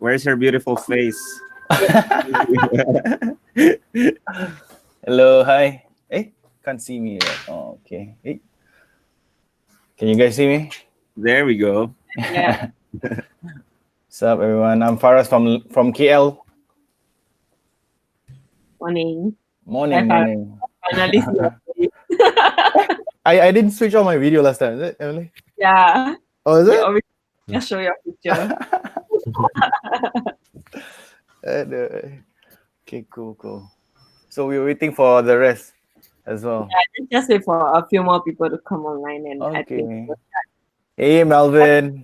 Where's her beautiful face? Hello, hi. Hey, can't see me yet. Oh, okay. Hey, can you guys see me? There we go. Yeah. What's up, everyone? I'm Faraz from KL. Morning. Morning, Hi, morning. Finally see your face. I didn't switch on my video last time, is it, Emily? Yeah. Oh, is You it? always just show your picture. Okay, cool. So we're waiting for the rest as well. Yeah, just wait for a few more people to come online and I think Okay. Hey, Melvin.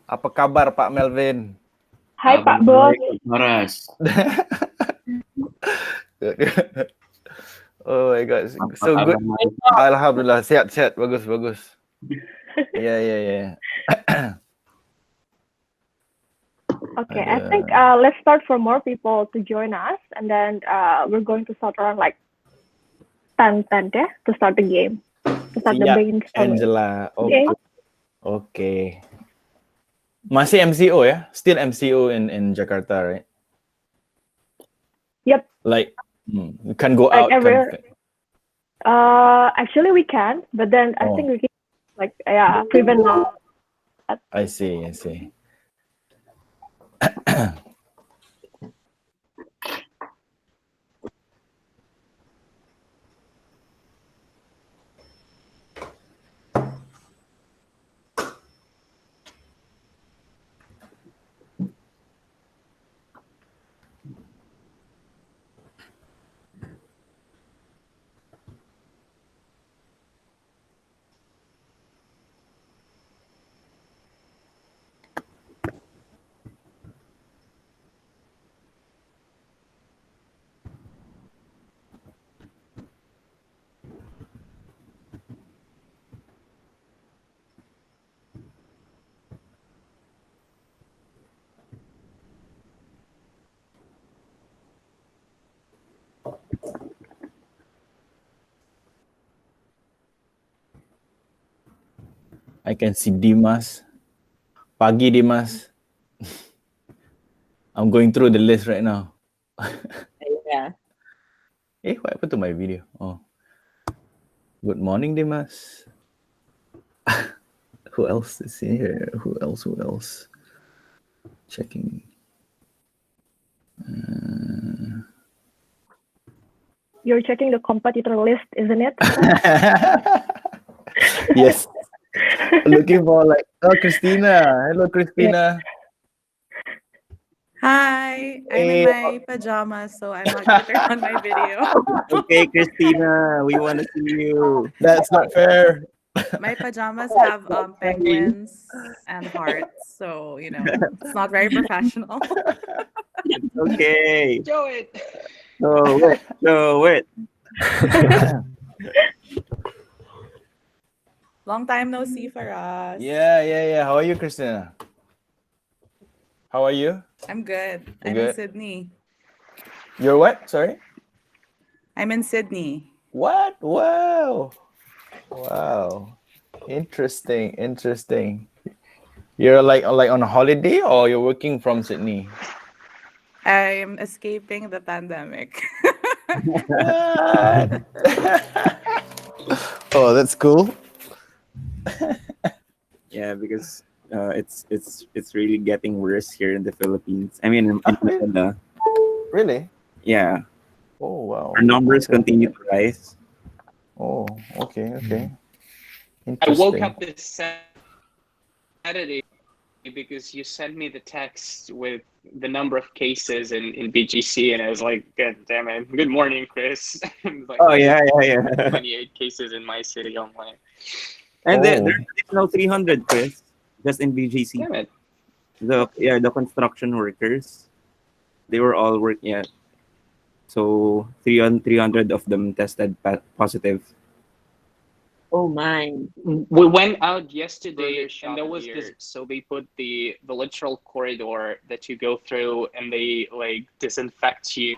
Apa kabar, Pak Melvin? Hai Pak Bos. Maras. Oh my God, so good. Alhamdulillah, sehat. Bagus. Yeah. Okay, I think let's start for more people to join us, and then we're going to start around like 10 ya to start the game. To start the brainstorming. Angela. Okay. Okay. Masih MCO ya? Still MCO in Jakarta, right? Yep. Like, you can go Like out. Actually we can, but then I think we can prevent now. I see. I can see Dimas. Pagi Dimas. I'm going through the list right now. Yeah. Hey, what happened to my video? Oh. Good morning, Dimas. Who else is here? Who else? Checking. You're checking the competitor list, isn't it? Yes. Looking for Christina. Hello, Christina. Hi, I'm in my pajamas, so I'm not gonna turn on my video. Okay, Christina, we want to see you. That's not fair. My pajamas have penguins and hearts, so it's not very professional. It's okay. Show it. Show it. Long time no see for us. Yeah. How are you, Christina? How are you? I'm good. You're I'm good? in Sydney. You're what? Sorry? I'm in Sydney. What? Wow. Interesting. You're like on a holiday or you're working from Sydney? I'm escaping the pandemic. What? Oh, that's cool. Yeah, because it's really getting worse here in the Philippines. I mean, in Canada. Really? Yeah. Oh, wow. Our numbers continue to rise. Oh, okay. I woke up this Saturday because you sent me the text with the number of cases in BGC, and I was like, God damn it. Good morning, Chris. Like, Oh, yeah. 28 cases in my city online. And there's additional 300, Chris, just in BGC. Damn it. The construction workers, they were all working. Yeah. So 300 of them tested positive. Oh my. We went out yesterday, and there was this. So they put the literal corridor that you go through, and they like disinfect you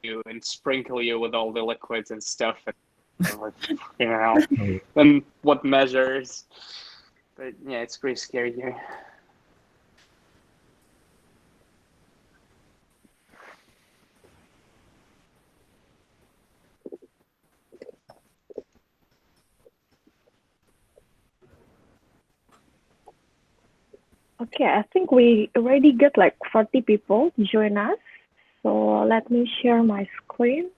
and sprinkle you with all the liquids and stuff. And, like, and what measures? But yeah, it's pretty scary here. Okay, I think we already get like 40 people join us. So let me share my screen.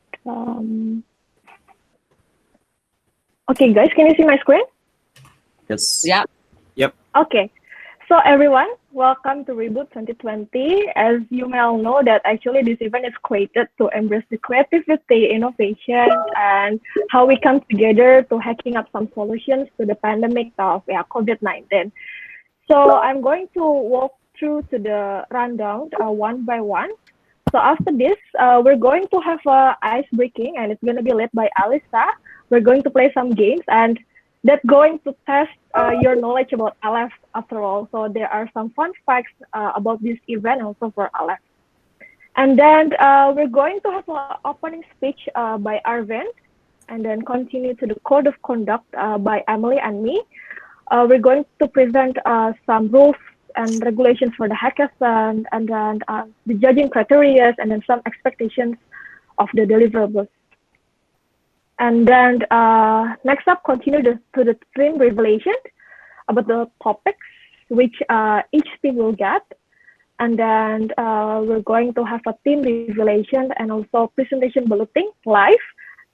Okay, guys, can you see my screen? Yes. Yeah. Yep. Okay. So everyone, welcome to Reboot 2020. As you may all know that actually this event is created to embrace the creativity, innovation, and how we come together to hacking up some solutions to the pandemic of COVID-19. So I'm going to walk through to the rundown one by one. So after this, we're going to have ice breaking, and it's going to be led by Alisa. We're going to play some games, and that's going to test your knowledge about Aleph after all. So there are some fun facts about this event also for Aleph. And then we're going to have an opening speech by Arvind, and then continue to the code of conduct by Emily and me. We're going to present some rules and regulations for the hackathon, and then the judging criteria, and then some expectations of the deliverables. And then next up, continue to the team revelation about the topics which each team will get. And then we're going to have a team revelation and also presentation bulletin live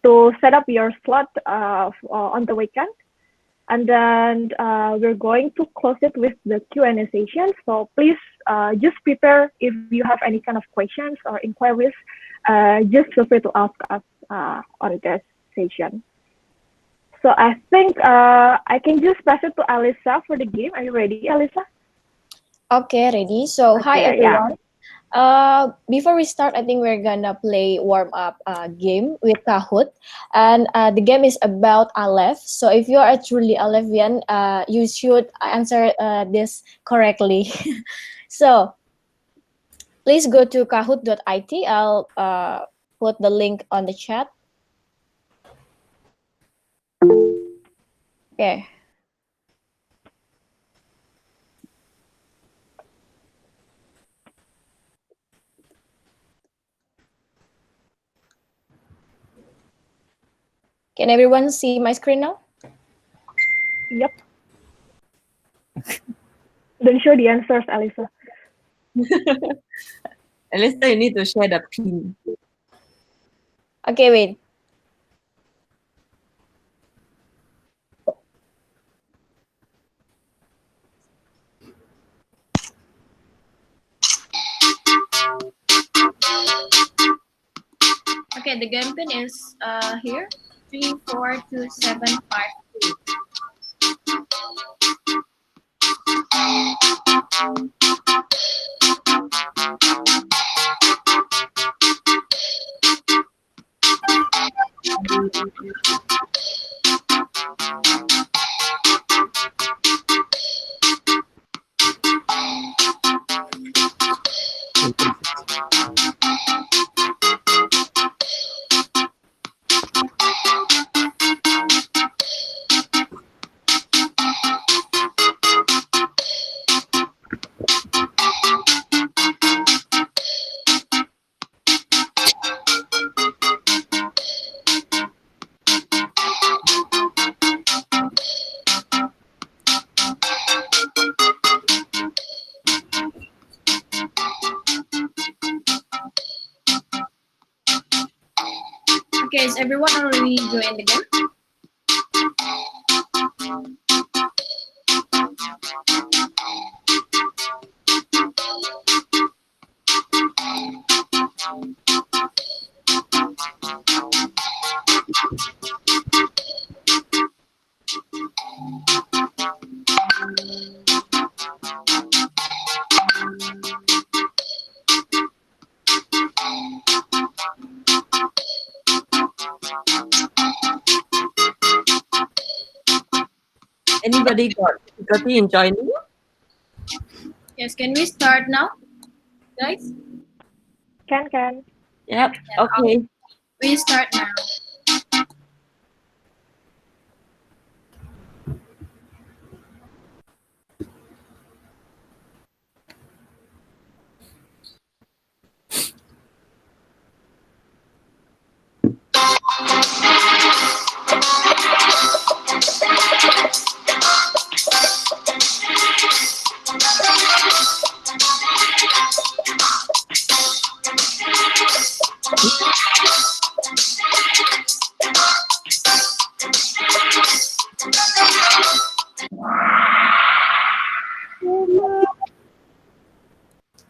to set up your slot on the weekend. And then we're going to close it with the Q&A session. So please just prepare if you have any kind of questions or inquiries, just feel free to ask us on this session. So I think I can just pass it to Alisa for the game. Are you ready, Alisa? Okay, ready. So hi Okay, yeah. everyone. Before we start, I think we're gonna play warm up game with Kahoot, and the game is about Aleph. So if you are a truly Alephian, you should answer this correctly. So please go to kahoot.it. I'll put the link on the chat. Okay. Can everyone see my screen now? Yep. Don't show the answers, Alisa. Alyssa, you need to share the pin. Okay, wait. Okay, the game pin is here. 3, 4, 2, 7, 5, 2. Okay, is everyone already joined the game? Anybody got difficulty in joining? Yes, can we start now, guys? Can. Yep. Okay. We start now.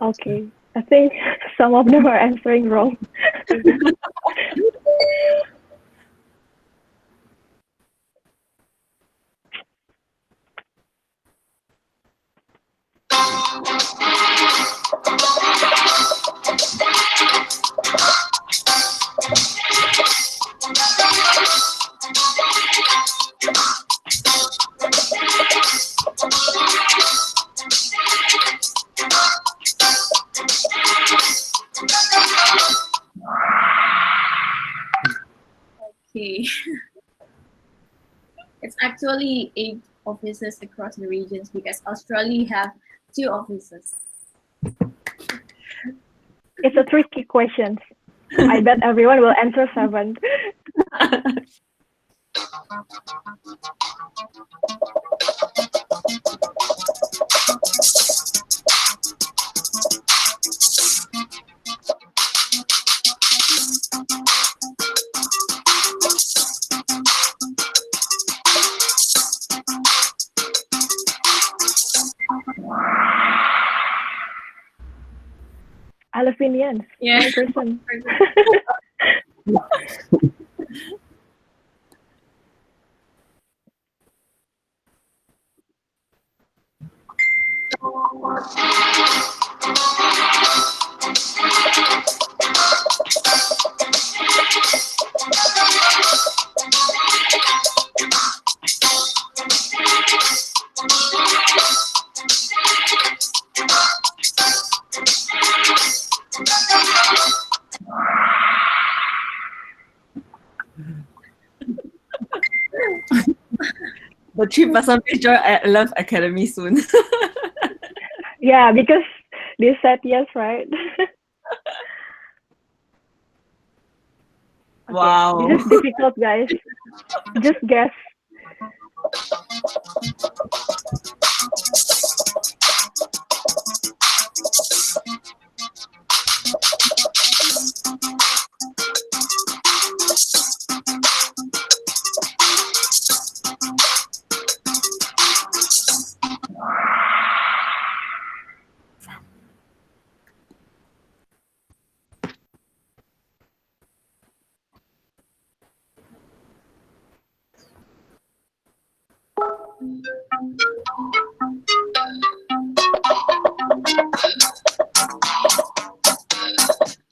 Okay. I think some of them are answering wrong. Okay. It's actually 8 offices across the regions because Australia have 2 offices. It's a tricky question. I bet everyone will answer 7. Alephinians. Yeah. 1%. The 3% will join Aleph Academy soon. Yeah, because they said yes, right? Okay, Wow. this is difficult, guys. Just guess.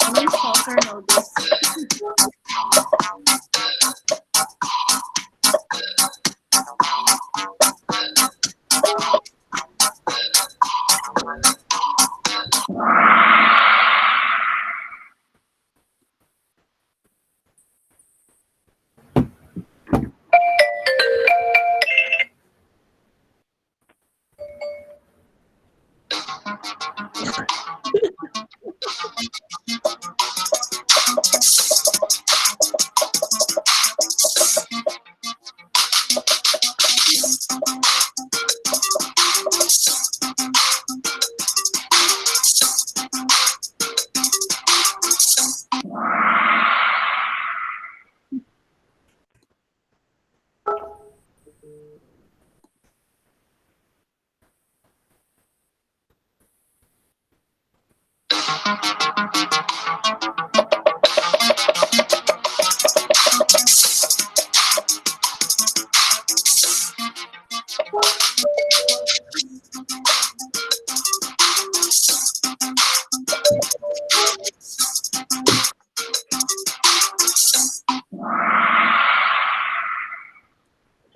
Any stalker know this?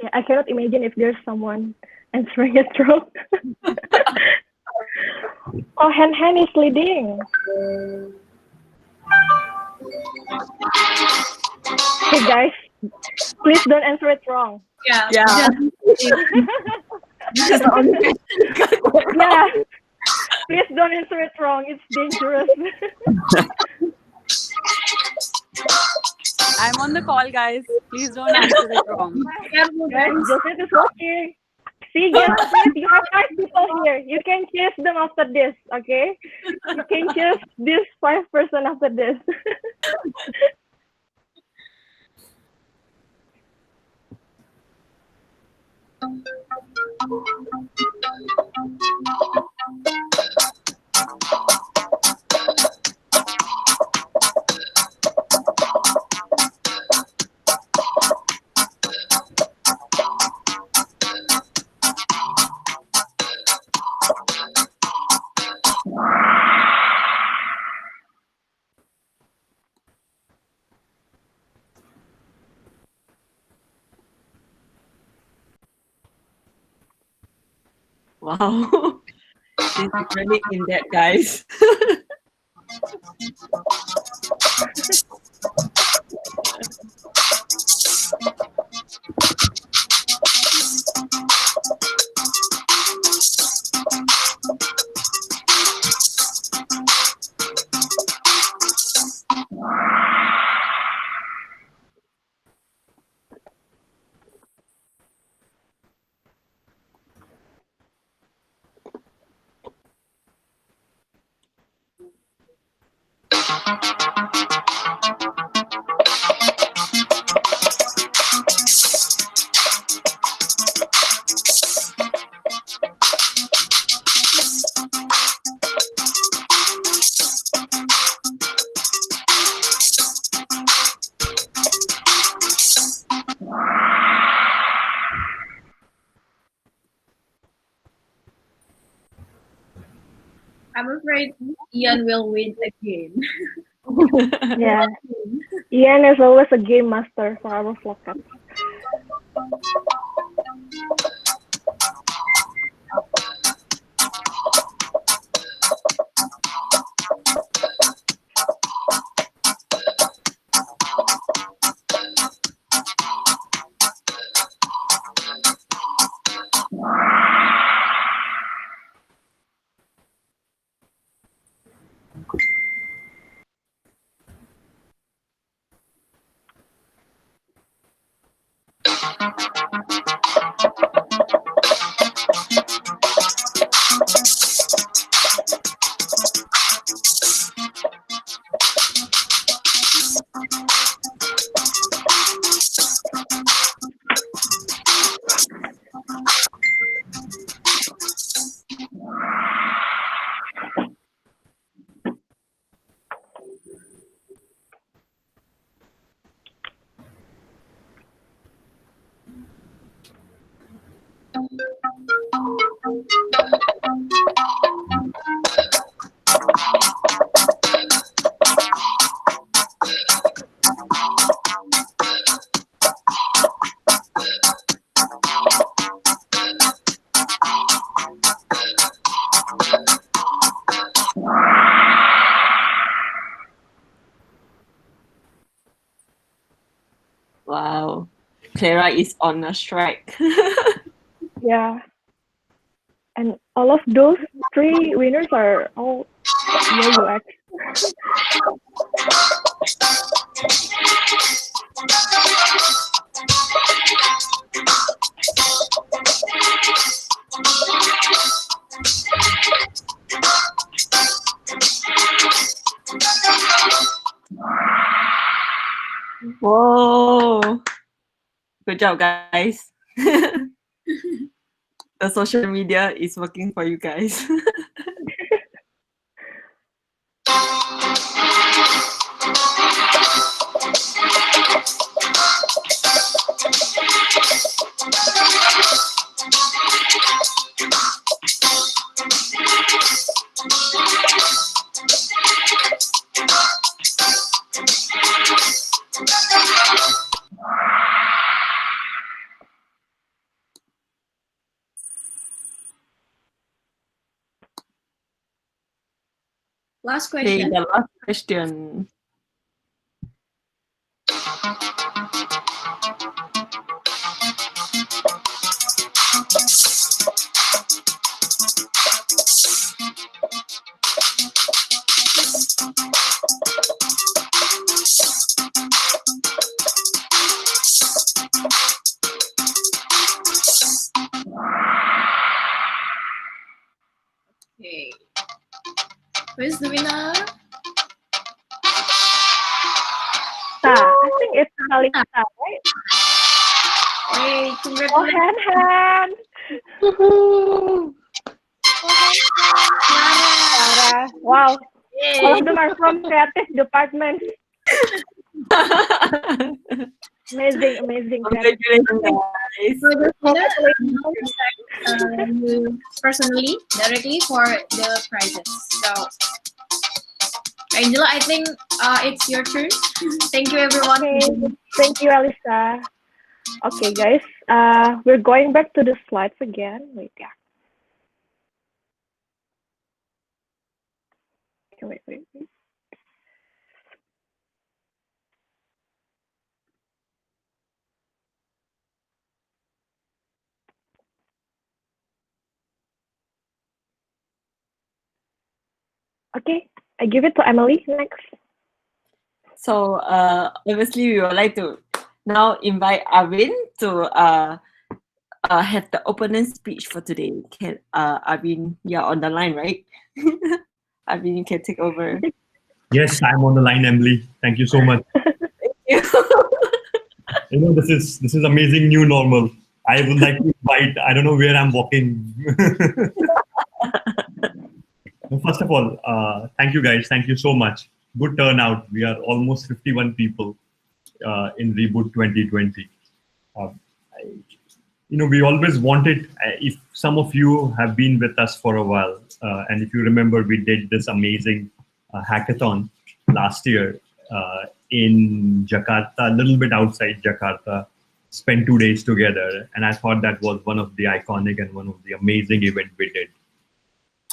Yeah, I cannot imagine if there's someone answering it wrong. Oh, Han is leading. Hey guys, please don't answer it wrong. Yeah. Yeah. This is the only question. Yeah, please don't answer it wrong. It's dangerous. I'm on the call, guys. Please don't answer it wrong. Guys, Joseph is watching. See, Joseph, you have 5 people here. You can choose them after this, okay? You can choose this 5 person after this. Wow. This is really in depth, guys. I'm afraid Ian will win again. Yeah. Ian is always a game master for our vlog. Wow. Clara is on a strike. Yeah. And all of those 3 winners are all UI UX. Whoa. Good job, guys. The social media is working for you guys. Last Okay, question. the last question. Okay. Who's the winner? I think it's Kalista, right? Hey, Oh, congratulations. hand. Woohoo! Sarah. Wow. All Yay. of them are from creative departments. Amazing creative. Congratulations, guys. For the winner, Congratulations. you personally, directly for the prizes. So, Angela, I think it's your turn. Thank you, everyone. Okay. Thank you, Alisa. Okay, guys. We're going back to the slides again. Wait, yeah. Wait. Okay, I give it to Emily next. So obviously we would like to now invite Arvin to have the opening speech for today. Can Arvin, you're on the line, right? Arvin, you can take over. Yes, I'm on the line, Emily. Thank you so much. You know, this is amazing new normal. I would like to invite. I don't know where I'm walking. First of all, thank you guys. Thank you so much. Good turnout. We are almost 51 people in Reboot 2020. We always wanted, if some of you have been with us for a while, and if you remember, we did this amazing hackathon last year in Jakarta, a little bit outside Jakarta, spent 2 days together. And I thought that was one of the iconic and one of the amazing events we did.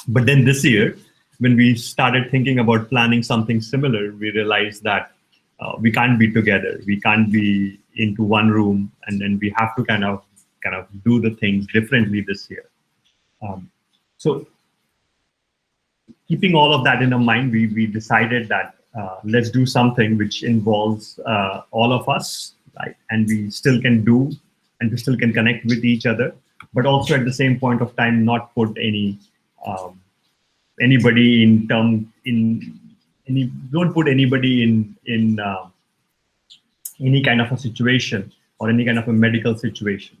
But then this year, when we started thinking about planning something similar, we realized that we can't be together. We can't be into one room, and then we have to kind of do the things differently this year. So keeping all of that in mind, we decided that let's do something which involves all of us, right? And we still can do, and we still can connect with each other, but also at the same point of time, not put anybody don't put anybody in any kind of a situation or any kind of a medical situation.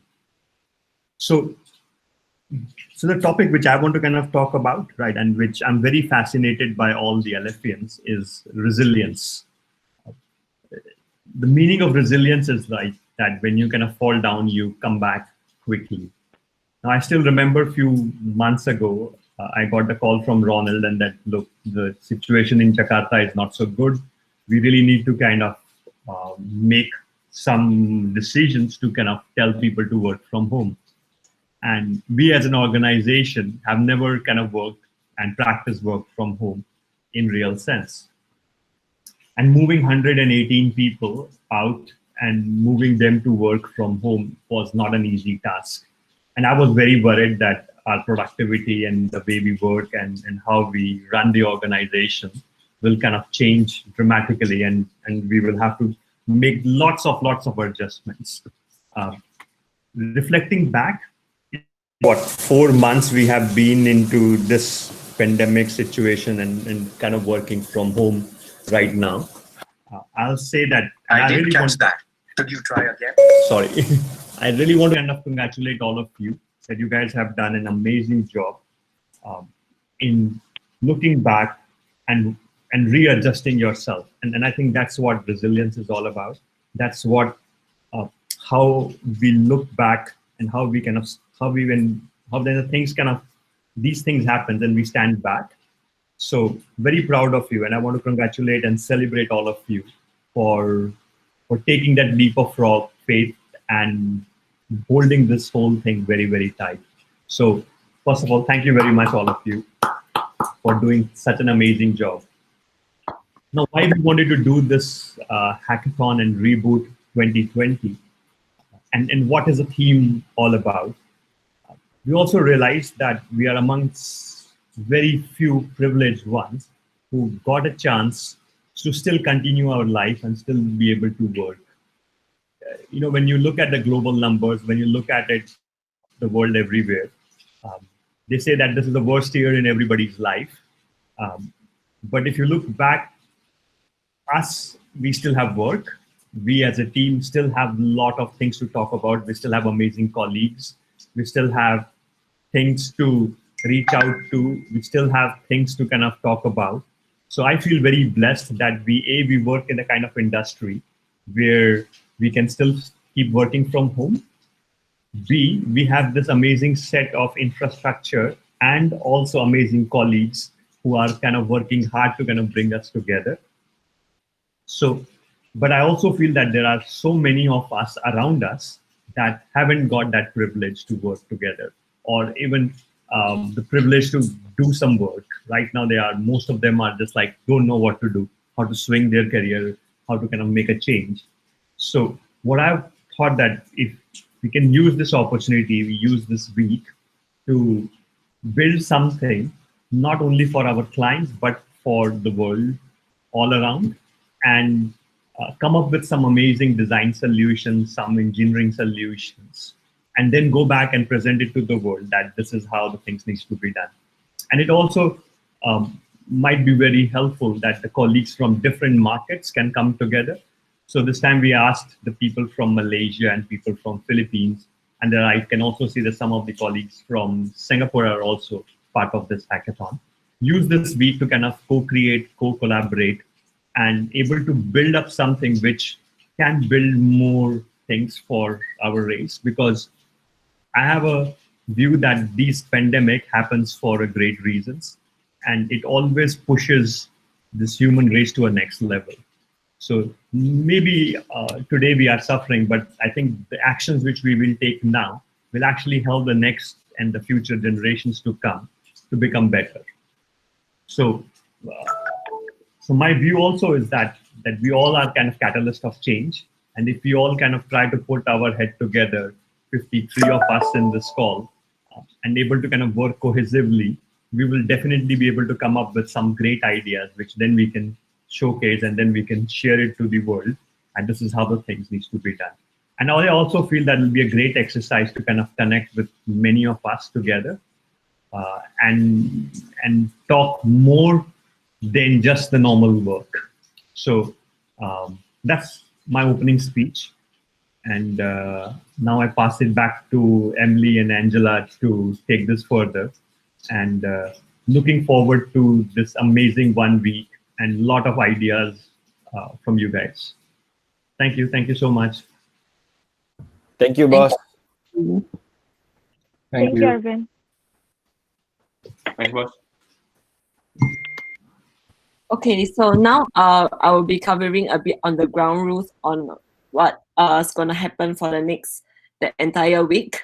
So the topic which I want to kind of talk about, right, and which I'm very fascinated by all the Alephians, is resilience. The meaning of resilience is like that when you kind of fall down, you come back quickly. Now, I still remember a few months ago, I got the call from Ronald and that, look, the situation in Jakarta is not so good. We really need to kind of make some decisions to kind of tell people to work from home. And we as an organization have never kind of worked and practiced work from home in real sense. And moving 118 people out and moving them to work from home was not an easy task. And I was very worried that our productivity and the way we work and how we run the organization will kind of change dramatically, and we will have to make lots of adjustments. Reflecting back, what 4 months we have been into this pandemic situation and kind of working from home right now. I'll say that I didn't catch that. Could you try again? Sorry. I really want to kind of congratulate all of you that you guys have done an amazing job in looking back and readjusting yourself. And I think that's what resilience is all about. That's what how we look back and how we kind of these things happen and we stand back. So very proud of you, and I want to congratulate and celebrate all of you for taking that leap of faith and holding this whole thing very, very tight. So first of all, thank you very much, all of you, for doing such an amazing job. Now, why we wanted to do this hackathon and Reboot 2020, and what is the theme all about? We also realized that we are amongst very few privileged ones who got a chance to still continue our life and still be able to work. When you look at the global numbers, when you look at it, the world everywhere, they say that this is the worst year in everybody's life. But if you look back, we still have work. We as a team still have a lot of things to talk about. We still have amazing colleagues. We still have things to reach out to. We still have things to kind of talk about. So I feel very blessed that we work in a kind of industry where we can still keep working from home. We have this amazing set of infrastructure and also amazing colleagues who are kind of working hard to kind of bring us together. So, but I also feel that there are so many of us around us that haven't got that privilege to work together, or even the privilege to do some work. Right now, most of them are just like, don't know what to do, how to swing their career, how to kind of make a change. So what I've thought that if we can use this opportunity, we use this week to build something, not only for our clients, but for the world all around, and come up with some amazing design solutions, some engineering solutions, and then go back and present it to the world that this is how the things needs to be done. And it also might be very helpful that the colleagues from different markets can come together. So this time we asked the people from Malaysia and people from Philippines, and then I can also see that some of the colleagues from Singapore are also part of this hackathon. Use this week to kind of co-create, co-collaborate, and able to build up something which can build more things for our race. Because I have a view that this pandemic happens for a great reasons, and it always pushes this human race to a next level. So maybe today we are suffering, but I think the actions which we will take now will actually help the next and the future generations to come to become better. So my view also is that we all are kind of catalyst of change. And if we all kind of try to put our head together, 53 of us in this call, and able to kind of work cohesively, we will definitely be able to come up with some great ideas, which then we can showcase and then we can share it to the world. And this is how the things needs to be done. And I also feel that will be a great exercise to kind of connect with many of us together and talk more than just the normal work. So that's my opening speech. And now I pass it back to Emily and Angela to take this further. And looking forward to this amazing 1 week and a lot of ideas from you guys. Thank you. Thank you so much. Thank you, boss. Thank you, Arvind. Thanks, boss. Okay, so now I will be covering a bit on the ground rules on what is going to happen for the entire week.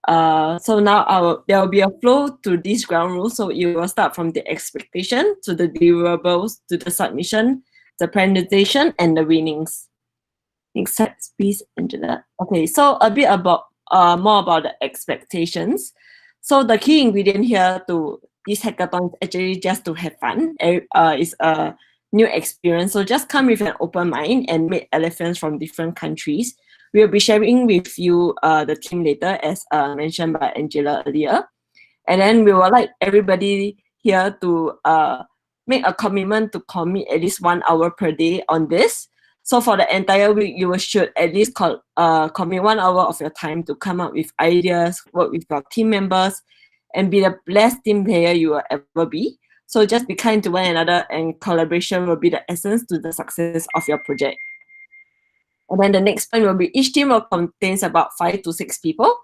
So now there will be a flow to these ground rules. So you will start from the expectation to the deliverables to the submission, the presentation, and the winnings. Next slide, please, Angela. Okay, so a bit about more about the expectations. So the key ingredient here to this hackathon is actually just to have fun. It's a new experience. So just come with an open mind and meet elephants from different countries. We'll be sharing with you the team later, as mentioned by Angela earlier. And then we would like everybody here to make a commitment to commit at least 1 hour per day on this. So for the entire week, you should at least commit 1 hour of your time to come up with ideas, work with your team members, and be the best team player you will ever be. So just be kind to one another, and collaboration will be the essence to the success of your project. And then the next point will be each team will contain about 5 to 6 people.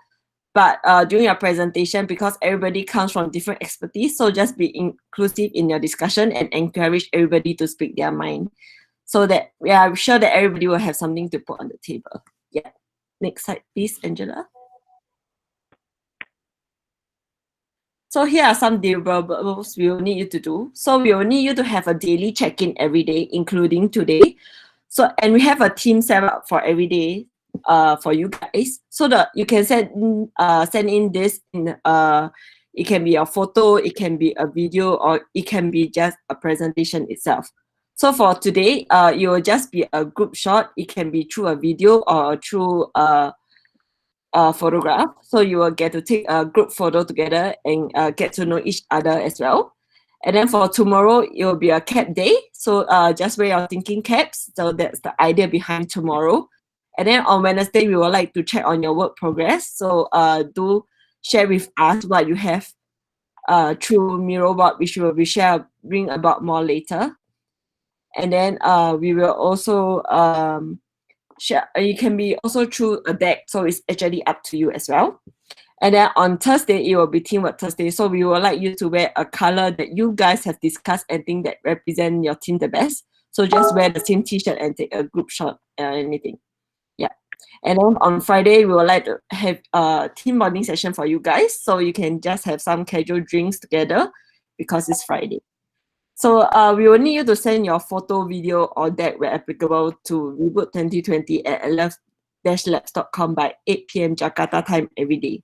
But during your presentation, because everybody comes from different expertise, so just be inclusive in your discussion and encourage everybody to speak their mind, so that we are sure that everybody will have something to put on the table. Yeah. Next slide, please, Angela. So here are some deliverables we will need you to do. So we will need you to have a daily check-in every day, including today. So, and we have a team set up for every day for you guys. So that you can send in this in it can be a photo, it can be a video, or it can be just a presentation itself. So for today, it will just be a group shot. It can be through a video or through a photograph. So you will get to take a group photo together and get to know each other as well. And then for tomorrow, it will be a cap day. So just wear your thinking caps. So that's the idea behind tomorrow. And then on Wednesday, we would like to check on your work progress. So do share with us what you have through Miroboard, which we will be sharing about more later. And then we will also share. You can be also through a deck, so it's actually up to you as well. And then on Thursday, it will be Teamwork Thursday. So we would like you to wear a color that you guys have discussed and think that represent your team the best. So just wear the same t-shirt and take a group shot or anything. Yeah. And then on Friday, we would like to have a team bonding session for you guys. So you can just have some casual drinks together because it's Friday. So we will need you to send your photo, video, or deck where applicable to reboot2020@aleph-labs.com by 8 p.m. Jakarta time every day.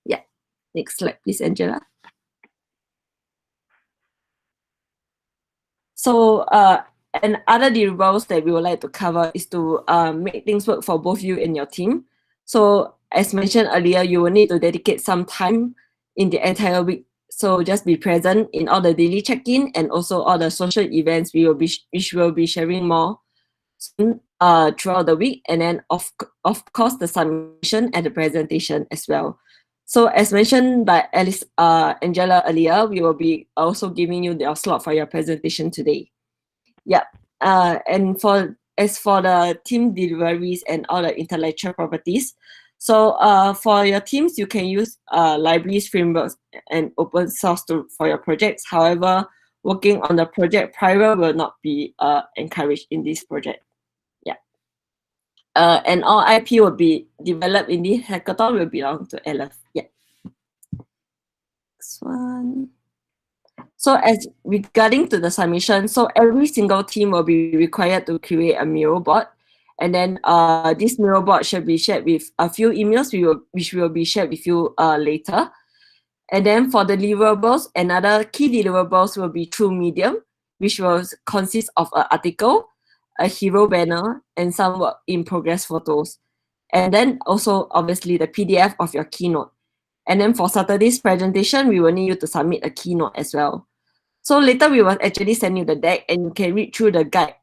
Yeah. Next slide, please, Angela. So and other deliverables that we would like to cover is to make things work for both you and your team. So as mentioned earlier, you will need to dedicate some time in the entire week. So just be present in all the daily check-in and also all the social events which will be sharing more soon, throughout the week. And then of course the submission and the presentation as well. So as mentioned by Angela earlier, we will be also giving you the slot for your presentation today. Yeah. And as for the team deliveries and all the intellectual properties, so for your teams, you can use libraries, frameworks, and open source for your projects. However, working on the project prior will not be encouraged in this project. Yeah. And all IP will be developed in the hackathon will belong to Aleph. Yeah. Next one. So as regarding to the submission, so every single team will be required to create a Miro bot. And then this Miro bot should be shared with a few emails which will be shared with you later. And then for the deliverables, another key deliverables will be through Medium, which will consist of an article, a hero banner, and some work in progress photos. And then also obviously the PDF of your keynote. And then for Saturday's presentation, we will need you to submit a keynote as well. So later we will actually send you the deck and you can read through the guide.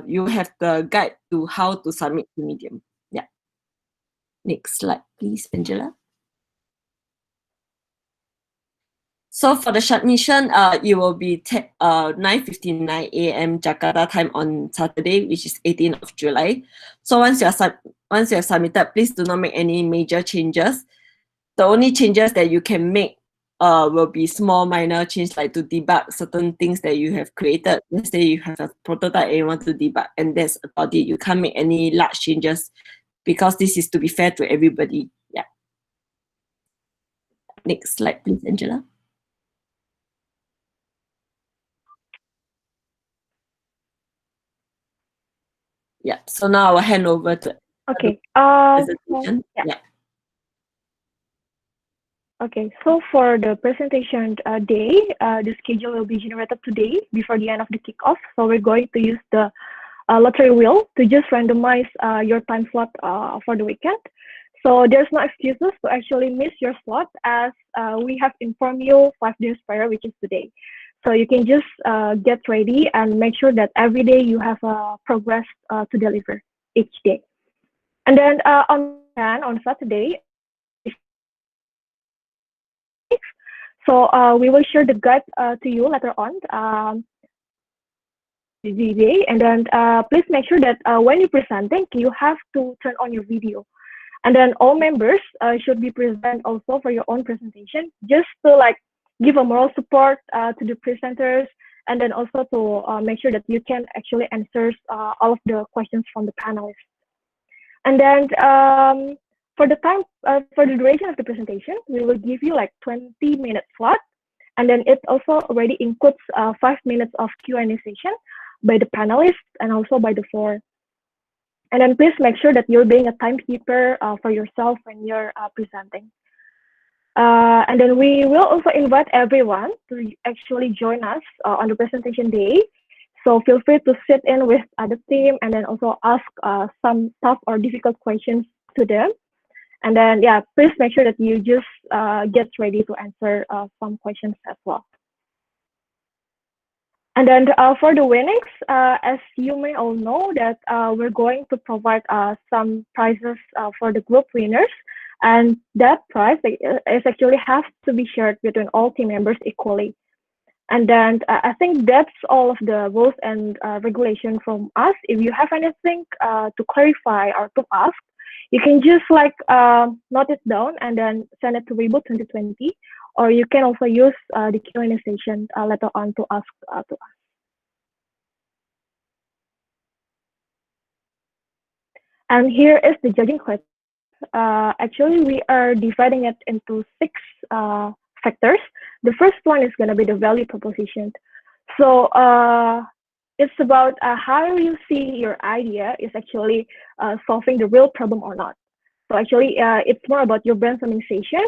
You have the guide to how to submit to Medium. Yeah. Next slide, please, Angela. So for the submission, it will be 9:59 a.m. Jakarta time on Saturday, which is 18th of July. So once you have submitted, please do not make any major changes. The only changes that you can make will be small minor changes like to debug certain things that you have created. Let's say you have a prototype and you want to debug, and that's about it. You can't make any large changes because this is to be fair to everybody. Yeah. Next slide, please, Angela. Yeah. So now I will hand over to Okay. presentation. Yeah. Yeah. Okay, so for the presentation day, the schedule will be generated today before the end of the kickoff. So we're going to use the lottery wheel to just randomize your time slot for the weekend. So there's no excuses to actually miss your slot as we have informed you 5 days prior, which is today. So you can just get ready and make sure that every day you have progress to deliver each day. And then on Saturday, so we will share the guide to you later on the day. And then please make sure that when you're presenting, you have to turn on your video. And then all members should be present also for your own presentation, just to like give a moral support to the presenters, and then also to make sure that you can actually answer all of the questions from the panelists. And then for the time, for the duration of the presentation, we will give you like 20-minute slot. And then it also already includes 5 minutes of Q&A session by the panelists and also by the floor. And then please make sure that you're being a timekeeper for yourself when you're presenting. And then we will also invite everyone to actually join us on the presentation day. So feel free to sit in with the team and then also ask some tough or difficult questions to them. And then, yeah, please make sure that you just get ready to answer some questions as well. And then for the winnings, as you may all know that we're going to provide some prizes for the group winners. And that prize is actually has to be shared between all team members equally. And then I think that's all of the rules and regulation from us. If you have anything to clarify or to ask, you can just like note it down and then send it to Reboot 2020, or you can also use the Q&A session later on to ask to us. And here is the judging criteria. Actually, we are dividing it into 6 factors. The first one is going to be the value proposition. So it's about how you see your idea is actually solving the real problem or not. So actually, it's more about your brainstorming session.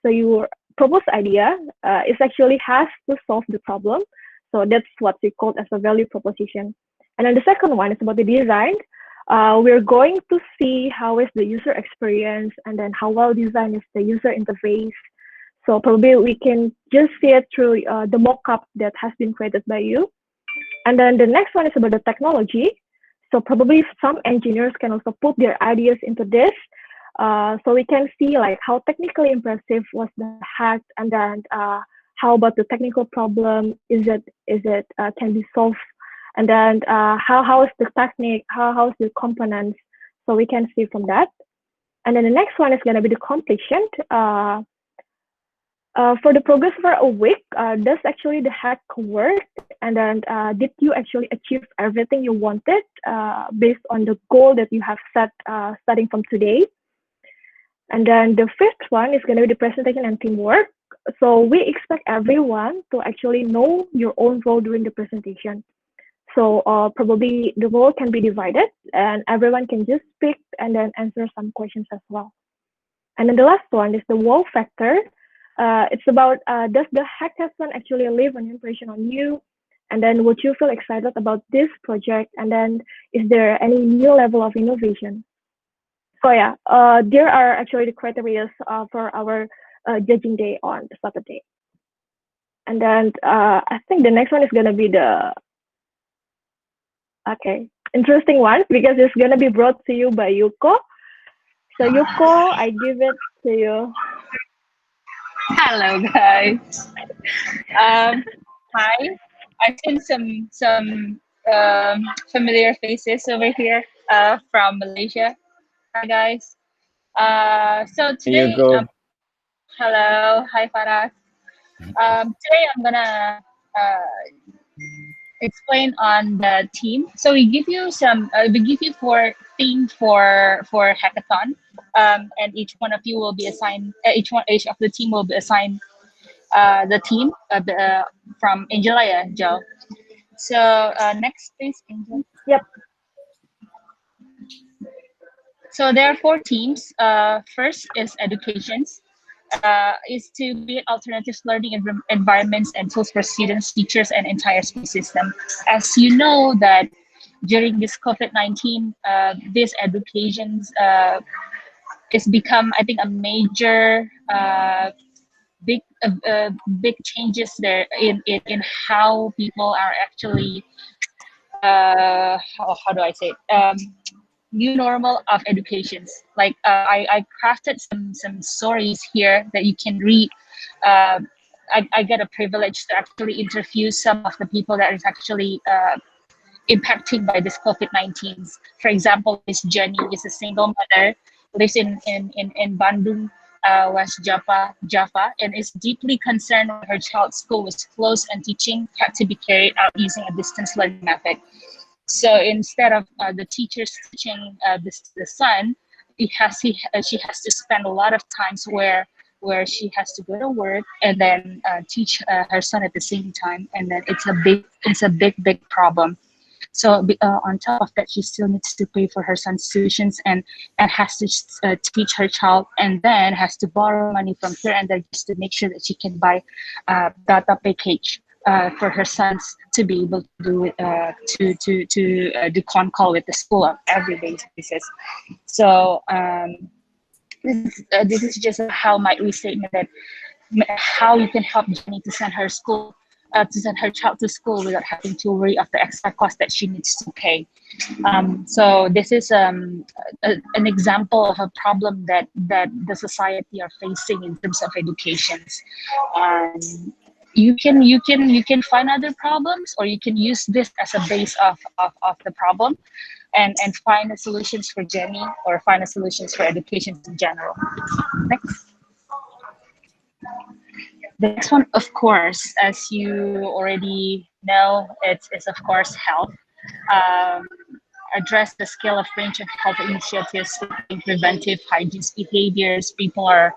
So your proposed idea is actually has to solve the problem. So that's what we call as a value proposition. And then the second one is about the design. We're going to see how is the user experience and then how well designed is the user interface. So probably we can just see it through the mock-up that has been created by you. And then the next one is about the technology. So probably some engineers can also put their ideas into this. So we can see like how technically impressive was the hack, and then how about the technical problem? Is it can be solved? And then how is the technique? How is the components? So we can see from that. And then the next one is going to be the completion. For the progress for a week, does actually the hack work? And then did you actually achieve everything you wanted based on the goal that you have set starting from today? And then the fifth one is going to be the presentation and teamwork. So we expect everyone to actually know your own role during the presentation. So probably the role can be divided and everyone can just speak and then answer some questions as well. And then the last one is the wow factor. It's about does the hackathon actually leave an impression on you? And then would you feel excited about this project? And then is there any new level of innovation? So yeah, there are actually the criteria for our judging day on Saturday. And then I think the next one is gonna be the interesting one because it's gonna be brought to you by Yuko. So Yuko, I give it to you. Hello guys. Hi. I've seen some familiar faces over here from Malaysia. Hi guys. So today, hello, hi Farah. Today I'm gonna explain on the team. So we give you four themes for hackathon, and each one of you will be assigned. Each of the team will be assigned the team from Angela, Joe. So next please, Angel. Yep. So there are 4 teams. First is educations. Is to create alternative learning environments and tools for students, teachers, and entire school system. As you know that during this COVID-19, this educations is become, I think, a major big changes there in how people are actually how do I say it? New normal of educations. Like I crafted some stories here that you can read. I get a privilege to actually interview some of the people that is actually impacted by this COVID-19. For example, Miss Jenny is a single mother, lives in Bandung, West Java, and is deeply concerned when her child's school was closed and teaching had to be carried out using a distance learning method. So instead of the teachers teaching the son, she has to spend a lot of times where she has to go to work and then teach her son at the same time, and then it's a big problem. So on top of that, she still needs to pay for her son's tuitions and has to teach her child, and then has to borrow money from here and there just to make sure that she can buy data package for her sons to be able to do it, to do con call with the school on every basis. So this is just how might we statement that how you can help Jenny to send her child to school without having to worry of the extra cost that she needs to pay. So this is an example of a problem that the society are facing in terms of education. You can find other problems, or you can use this as a base of the problem and find the solutions for Jenny, or find the solutions for education in general. Next. The next one, of course, as you already know, it's of course health. address the scale of range of health initiatives in preventive hygiene behaviors. People are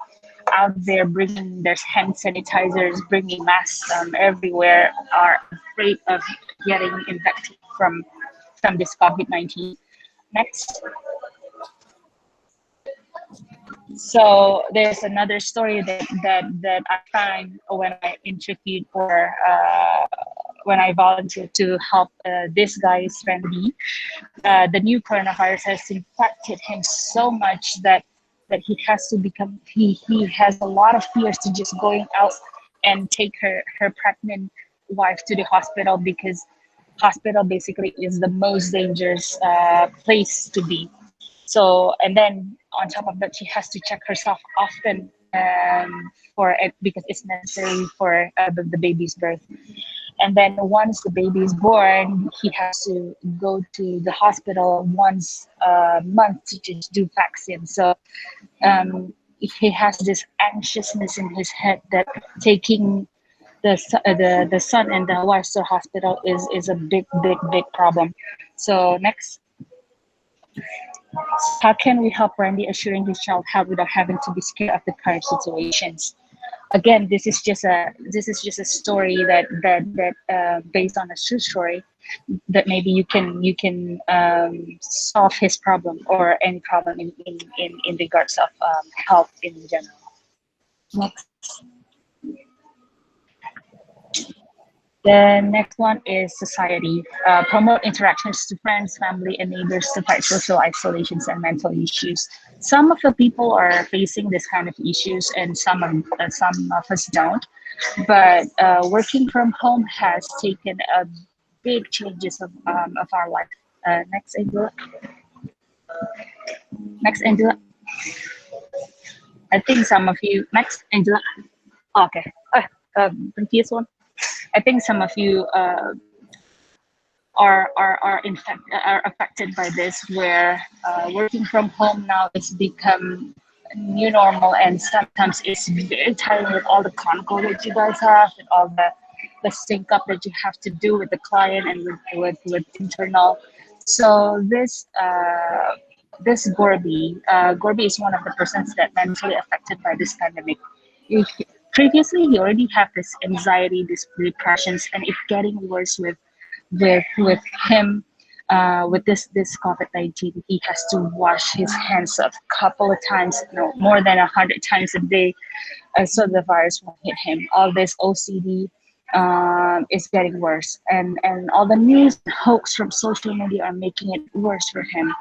out there bringing their hand sanitizers, bringing masks everywhere, are afraid of getting infected from this COVID-19. Next. So there's another story that I find when I interviewed or when I volunteered to help this guy's friend B. The new coronavirus has infected him so much that he has to become he has a lot of fears to just going out and take her pregnant wife to the hospital, because hospital basically is the most dangerous place to be. So, and then on top of that, she has to check herself often for it, because it's necessary for the baby's birth. And then once the baby is born, he has to go to the hospital once a month to just do vaccine. So he has this anxiousness in his head that taking the son and the wife to the hospital is a big problem. So next. How can we help Randy assuring his child health without having to be scared of the current situations? Again, this is just a story that based on a true story, that maybe you can solve his problem or any problem in regards of health in general. Next. The next one is society. Promote interactions to friends, family, and neighbors to fight social isolations and mental issues. Some of the people are facing this kind of issues, and some of us don't. But working from home has taken a big changes of our life. Next, Angela. Next, Angela. I think some of you. Next, Angela. Okay. Previous one. I think some of you are affected by this, where working from home now has become new normal, and sometimes it's very tiring with all the con call that you guys have and all the sync up that you have to do with the client and with internal. So this Gorby is one of the persons that mentally affected by this pandemic. Previously, he already had this anxiety, this depressions, and it's getting worse with him. With this COVID-19, he has to wash his hands a couple of times, more than 100 times a day, so the virus won't hit him. All this OCD is getting worse, and all the news and hoax from social media are making it worse for him.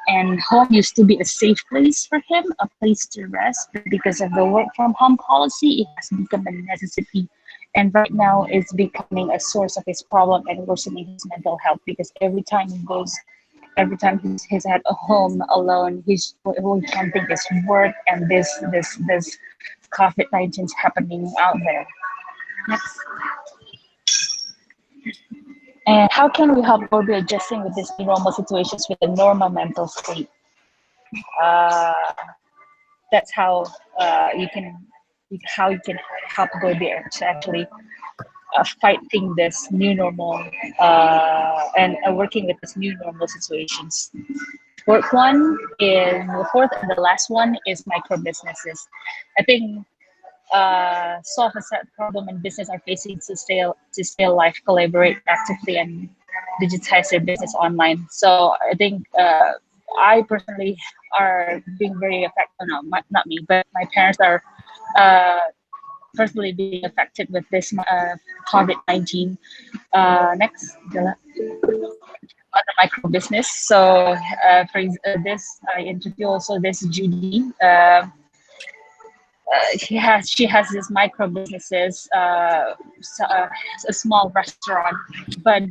And home used to be a safe place for him, a place to rest. But because of the work from home policy, it has become a necessity. And right now it's becoming a source of his problem and worsening his mental health, because every time he's at a home alone, all he can think is work and this COVID-19 is happening out there. Next. And how can we help Gorby adjusting with these new normal situations with a normal mental state? That's how you can help Gorby to actually fighting this new normal and working with this new normal situations. The fourth and the last one is micro businesses. I think solve a set problem and business are facing to stay alive, collaborate actively, and digitize their business online. So I think I personally are being very affected. No, not me, but my parents are personally being affected with this COVID-19. Next, Dila. On the micro business. So for this, I interview also this Judy. She has this micro businesses, a small restaurant, but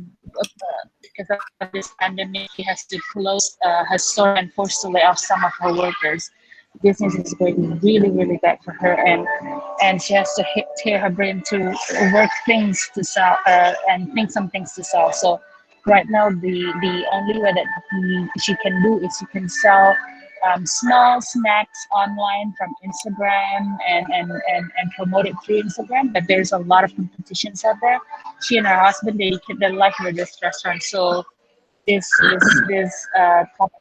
because of this pandemic, she has to close her store and forced to lay off some of her workers. Business is going really bad for her, and she has to tear her brain to work things to sell and think some things to sell. So right now, the only way that she can do is she can sell small snacks online from Instagram and promote it through Instagram. But there's a lot of competitions out there. She and her husband, they keep their life with this restaurant. So this topic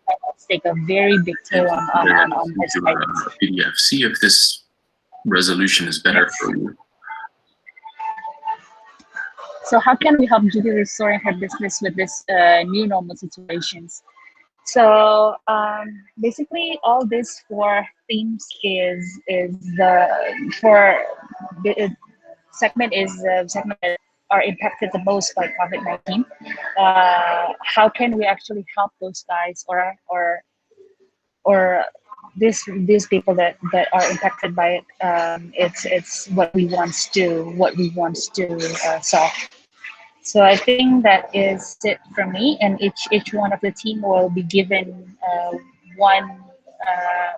take a very big toll on his guidance. PDF. See if this resolution is better for you. So how can we help Judy restoring her business with this new normal situations? So basically, all these four themes is the segment that are impacted the most by COVID-19. How can we actually help those guys or these people that are impacted by it? It's what we want to solve. So I think that is it from me, and each one of the team will be given one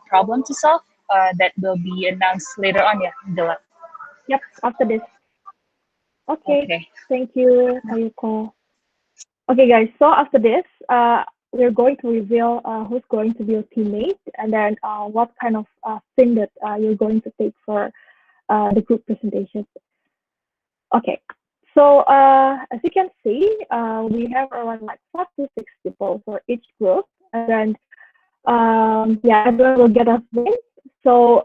problem to solve that will be announced later on. Yeah, Dila. Yep, after this. Okay. Thank you, Ayuko. Okay, guys. So after this, we're going to reveal who's going to be your teammate, and then what kind of thing that you're going to take for the group presentation. Okay. So as you can see, we have around like 5 to 6 people for each group, and then yeah, everyone will get a theme. So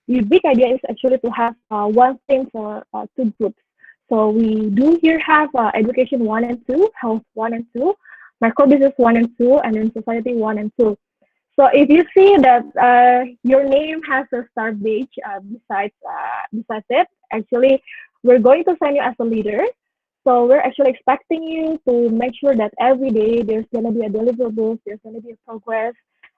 the big idea is actually to have one theme for 2 groups. So we do here have education 1 and 2, health 1 and 2, micro business 1 and 2, and then society 1 and 2. So if you see that your name has a star badge besides it, actually we're going to sign you as a leader. So we're actually expecting you to make sure that every day there's going to be a deliverable, there's going to be a progress,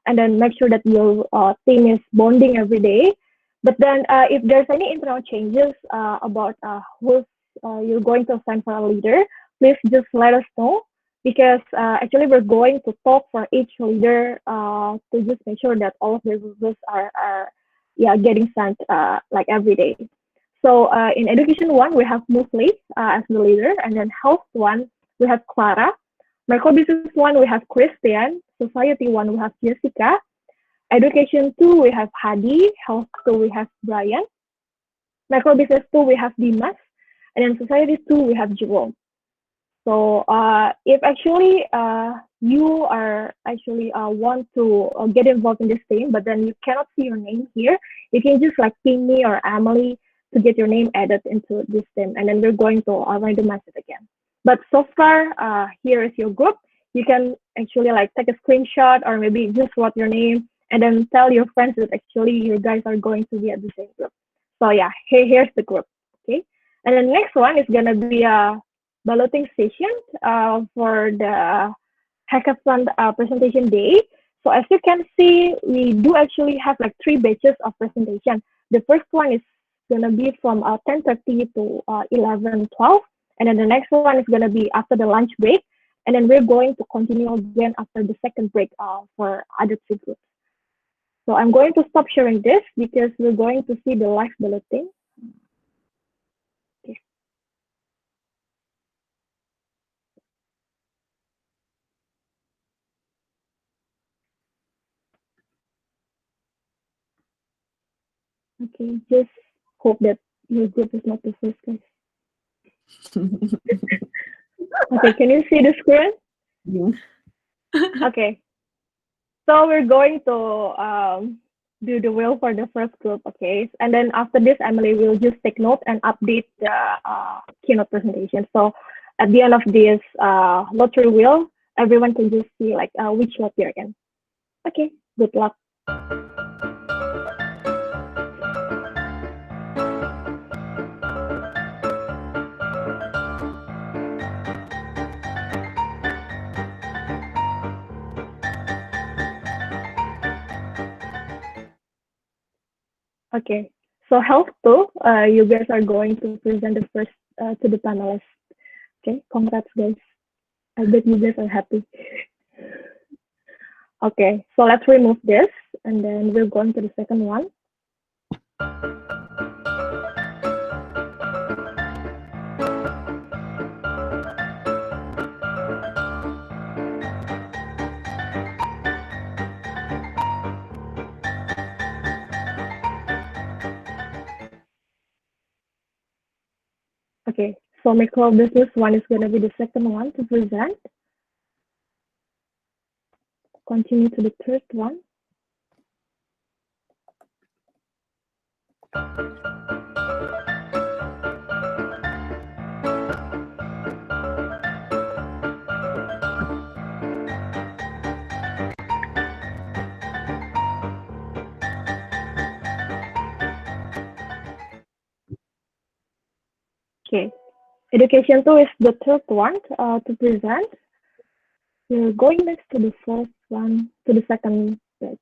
and then make sure that your team is bonding every day. But then if there's any internal changes about who's you're going to assign for a leader, please just let us know, because actually we're going to talk for each leader to just make sure that all of the rules are getting sent like every day. So in education 1, we have Musli as the leader, and then health 1, we have Clara. Micro business 1, we have Christian. Society 1, we have Jessica. Education 2, we have Hadi. Health 2, we have Brian. Micro business 2, we have Dimas. And then society 2, we have Jerome. So if actually you are actually want to get involved in this team, but then you cannot see your name here, you can just like ping me or Emily to get your name added into this team, and then we're going to randomize it again. But so far, here is your group. You can actually like take a screenshot or maybe just write your name and then tell your friends that actually you guys are going to be at the same group. So yeah, here's the group. Okay, and the next one is gonna be a balloting session for the hackathon presentation day. So as you can see, we do actually have like 3 batches of presentation. The first one is gonna be from 10:30 to 11:12, and then the next one is gonna be after the lunch break, and then we're going to continue again after the second break for other 3 groups. So I'm going to stop sharing this because we're going to see the live balloting. Okay. Okay, just hope that your group is not the first, guys. Okay, can you see the screen? Yeah. Okay. So we're going to do the wheel for the first group, okay? And then after this, Emily will just take note and update the keynote presentation. So at the end of this lottery wheel, everyone can just see like which lot you're in. Okay, good luck. Okay, so health 2, you guys are going to present the first to the panelists. Okay, congrats guys. I bet you guys are happy. Okay, so let's remove this, and then we're going to the second one. Okay, so micro business 1 is going to be the second one to present. continue to the third one. Okay, education 2 is the third one to present. We're going next to the first one, to the second batch.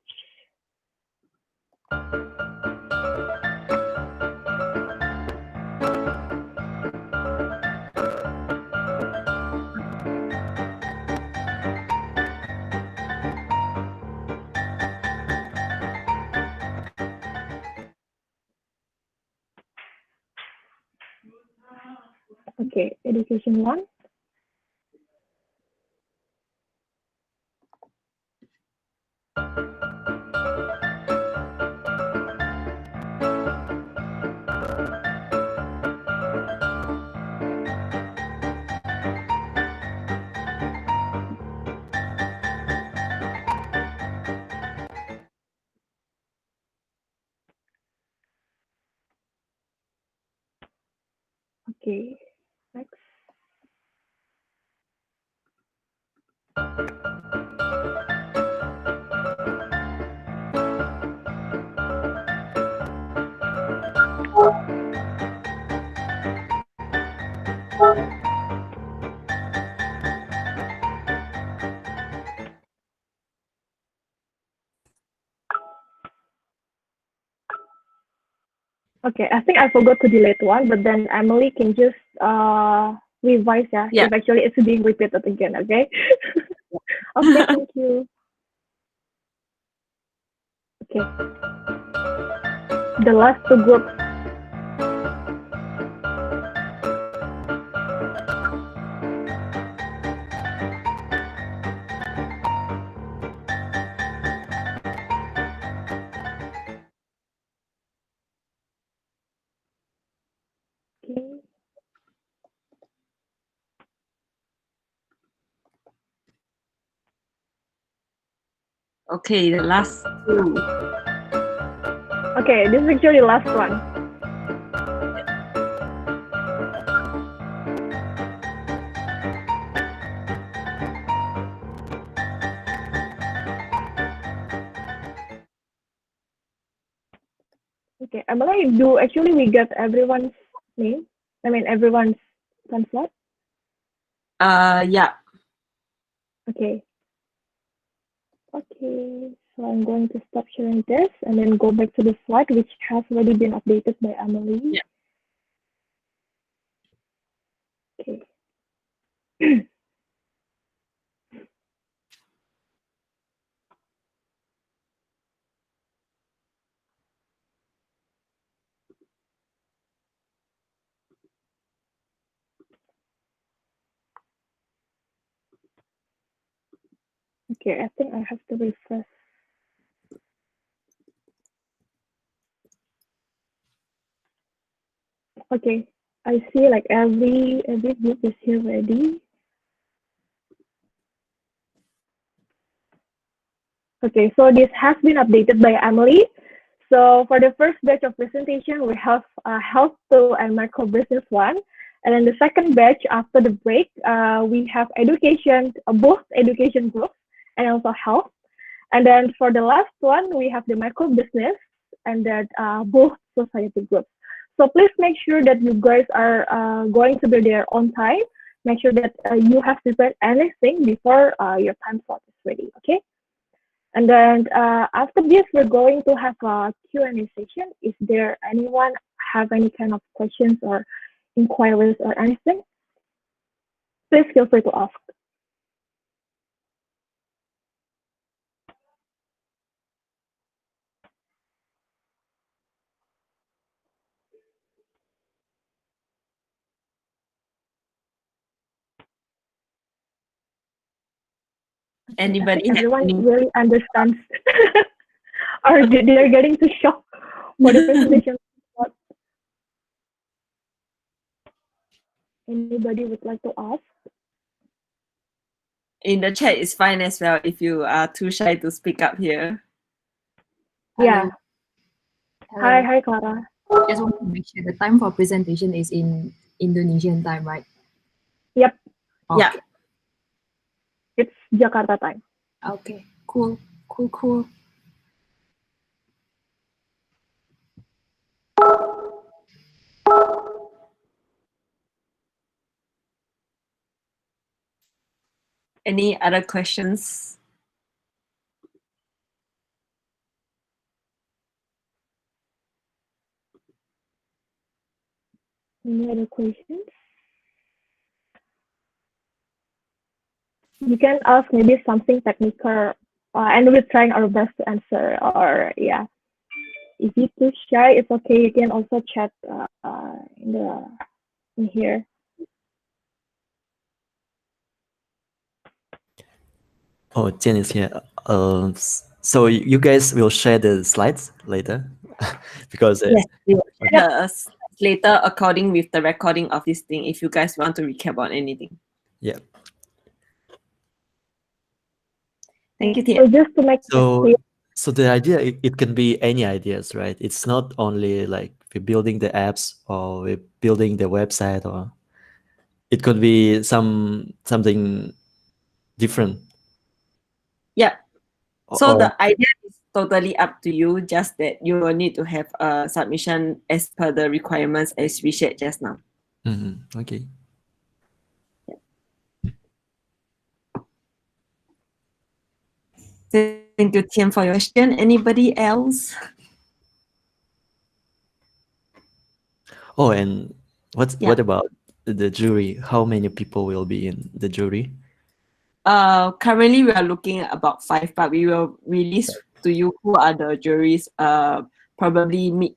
Okay, education 1. Okay, next. Okay, I think I forgot to delete one, but then Emily can just revise if actually it's being repeated again, okay? Okay, thank you. Okay. The last two groups. Okay. Okay, the last two. Okay, this is actually the last one. Okay, Emily, do actually we get everyone's name? I mean, everyone's slot? Yeah. Okay. Okay, so I'm going to stop sharing this and then go back to the slide, which has already been updated by Emily. Yeah. Okay. Okay, I think I have to refresh. Okay, I see like every group is here ready. Okay, so this has been updated by Emily. So for the first batch of presentation, we have health 2 and micro business 1. And then the second batch after the break, we have education, both education groups and also health. And then for the last one, we have the micro business and that both society groups. So please make sure that you guys are going to be there on time. Make sure that you have prepared anything before your time slot is ready, okay? And then after this, we're going to have a Q&A session. Is there anyone have any kind of questions or inquiries or anything? Please feel free to ask. Anybody? Everyone really understands, or they're getting too shocked for the presentation. Anybody would like to ask? in the chat is fine as well if you are too shy to speak up here. Yeah. Hello. Hi, Clara. Just want to make sure the time for presentation is in Indonesian time, right? Yep. Okay. Yeah. It's Jakarta time. Okay. Cool. Cool. Any other questions? Any other questions? You can ask maybe something technical, and we're trying our best to answer. Or yeah, if you're too shy, it's okay. You can also chat in here. Oh, Jen is here. So you guys will share the slides later, because Yes, we will share the slides later according with the recording of this thing if you guys want to recap on anything. yeah. Thank you, Tia. So just to make it So clear, so the idea, it can be any ideas, right? It's not only like we're building the apps or we're building the website, or it could be something different. Yeah. So Or the idea is totally up to you, just that you will need to have a submission as per the requirements as we shared just now. okay. Thank you, Tian, for your question. Anybody else? Oh, and what Yeah. about the jury? How many people will be in the jury? Currently we are looking at about 5, but we will release to you who are the juries. Probably meet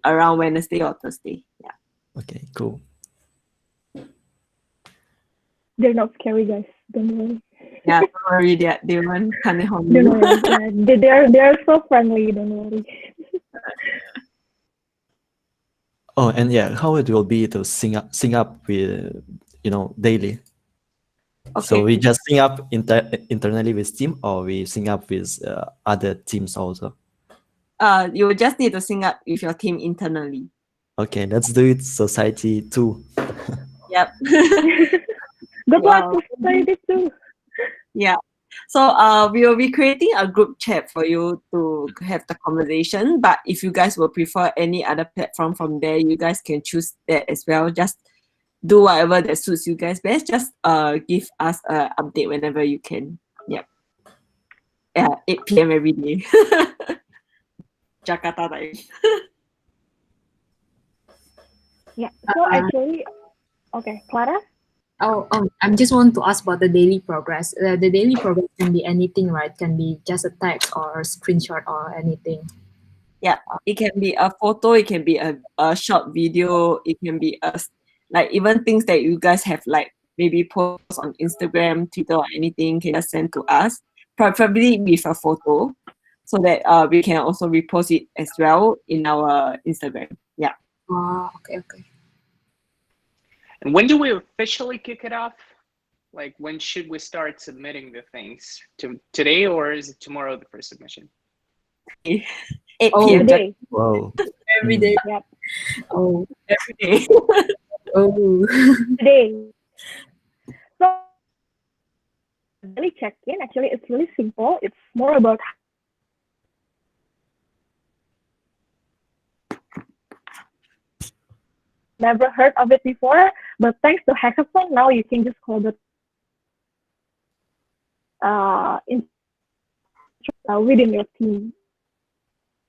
around Wednesday or Thursday. Yeah. Okay, cool. they're not scary, guys. Don't worry. Yeah, don't worry, they won't harm Don't you. worry. Yeah, they're so friendly. Don't worry. Oh, and yeah, how it will be to sync up with, daily. So we Okay. just sync up internally with team, or we sync up with other teams also. You will just need to sync up with your team internally. Okay, let's do it society too. Yep. Good luck Wow. to society too. Yeah. So we will be creating a group chat for you to have the conversation. But if you guys will prefer any other platform from there, you guys can choose that as well. Just do whatever that suits you guys best. Just give us an update whenever you can. Yep. Yeah, 8 p.m. every day. Jakarta time. Yeah. So actually, okay, Clara. Oh, I just want to ask about the daily progress. The daily progress can be anything, right? Can be just a text or a screenshot or anything. Yeah, it can be a photo, it can be a short video, it can be like even things that you guys have like maybe post on Instagram, Twitter, or anything, can just send to us, preferably with a photo, so that we can also repost it as well in our Instagram. Yeah. Okay. And when do we officially kick it off? Like, when should we start submitting the things? Today, or is it tomorrow, the first submission? 8 Oh, p.m. Today. Wow. Every day. Yep. Oh. Every day. Oh. Today. So daily check-in. Actually, it's really simple. It's more about never heard of it before, but thanks to Hackathon, now you can just call it within your team.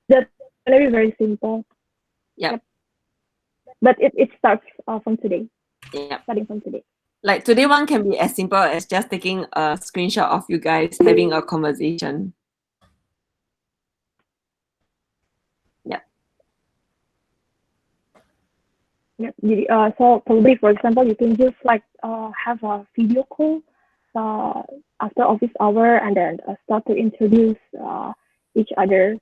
That's gonna be very simple. Yep. But it starts from today. Yeah. Starting from today. Like today one can be as simple as just taking a screenshot of you guys having a conversation. Yeah. Yeah. So probably, for example, you can just like have a video call after office hour, and then start to introduce each other,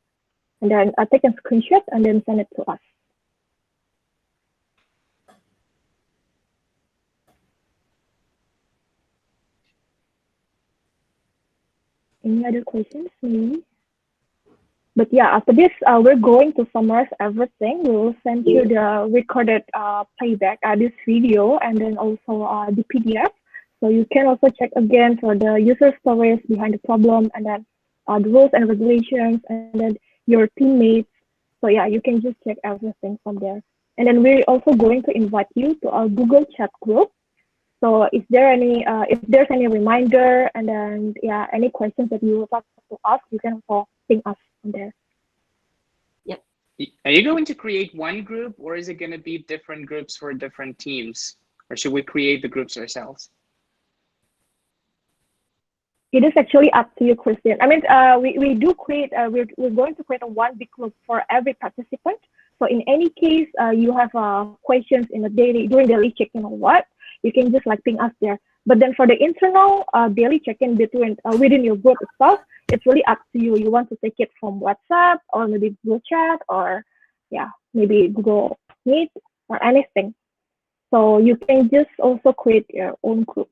and then take a screenshot and then send it to us. Any other questions, maybe? But yeah, after this, we're going to summarize everything. We will send you the recorded playback, this video, and then also the PDF. So you can also check again for the user stories behind the problem, and then the rules and regulations, and then your teammates. So yeah, you can just check everything from there. And then we're also going to invite you to our Google chat group. So if there's any reminder, and then yeah, any questions that you would like to ask, you can also ping us on there. Yep. Are you going to create one group, or is it going to be different groups for different teams, or should we create the groups ourselves? It is actually up to you, Christian. I mean, we do create. We're going to create a one big group for every participant. So in any case, you have questions in the during daily check-in or what, you can just like ping us there. But then for the internal daily check-in within your group itself, it's really up to you. You want to take it from WhatsApp or maybe Google Chat or yeah, maybe Google Meet or anything. So you can just also create your own group.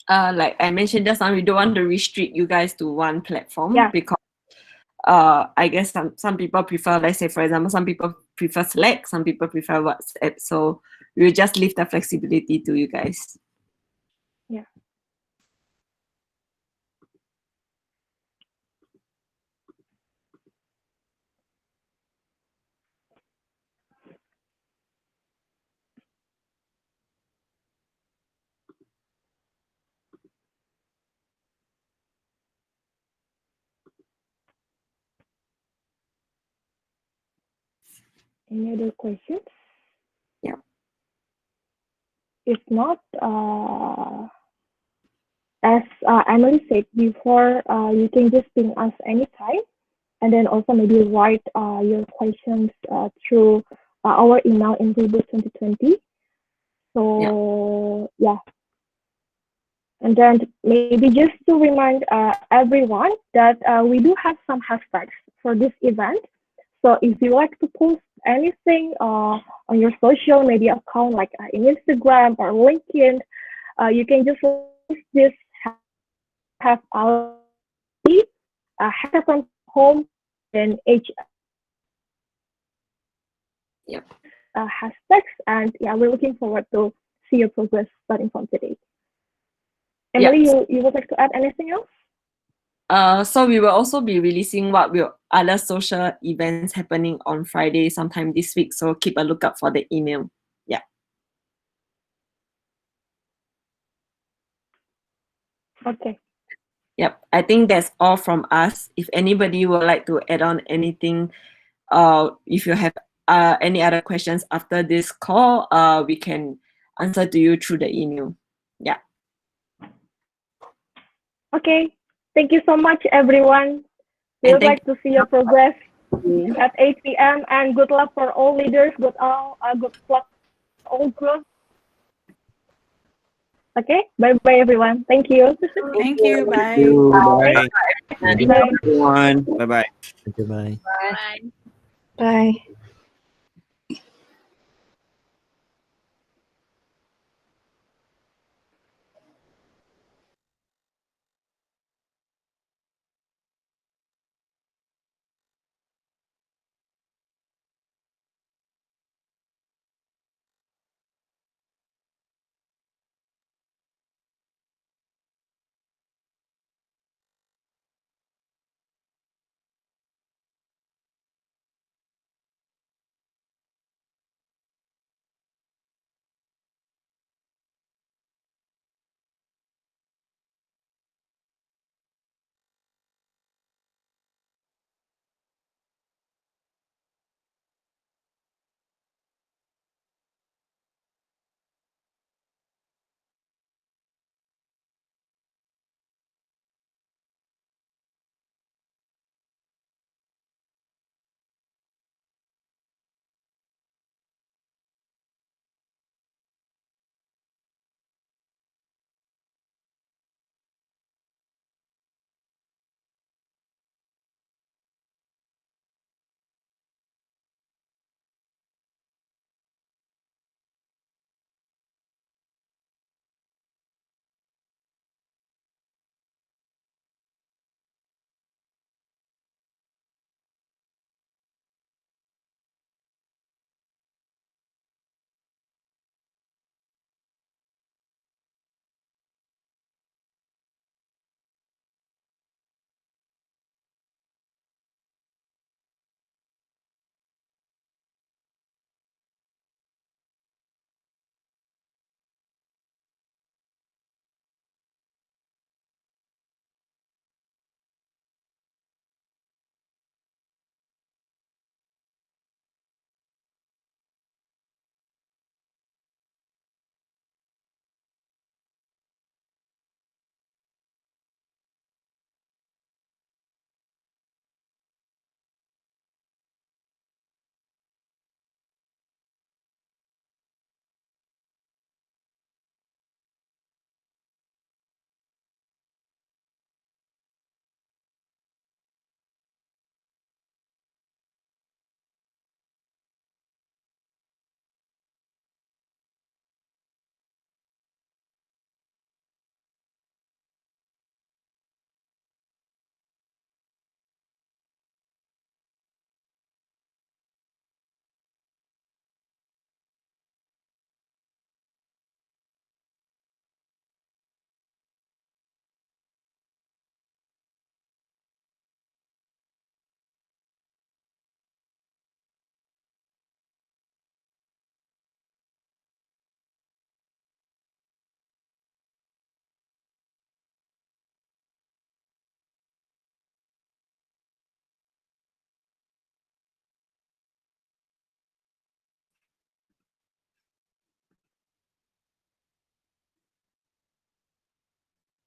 Like I mentioned just now, we don't want to restrict you guys to one platform because I guess some people prefer, let's say for example, some people prefer Slack, some people prefer WhatsApp. So we'll just leave the flexibility to you guys. Yeah. Any other questions? Yeah. If not, as Emily said before, you can just ping us anytime, and then also maybe write your questions through our email in Reboot 2020. So yeah. And then maybe just to remind everyone that we do have some hashtags for this event. So if you like to post anything on your social media account, like in Instagram or LinkedIn, you can just use this have our Hackathon home and hashtags, and yeah, we're looking forward to see your progress starting from today. Emily, you would like to add anything else? So we will also be releasing other social events happening on Friday sometime this week. So keep a lookout for the email. Yeah. Okay. Yep. I think that's all from us. If anybody would like to add on anything, if you have any other questions after this call, we can answer to you through the email. Yeah. Okay. Thank you so much, everyone. We would like to see your progress at 8 p.m. and good luck for all leaders. Good luck for all groups. Okay. Bye-bye, everyone. Thank you. Thank you. Bye. Bye. Thank you, everyone. Bye-bye. Thank you. Bye. Bye.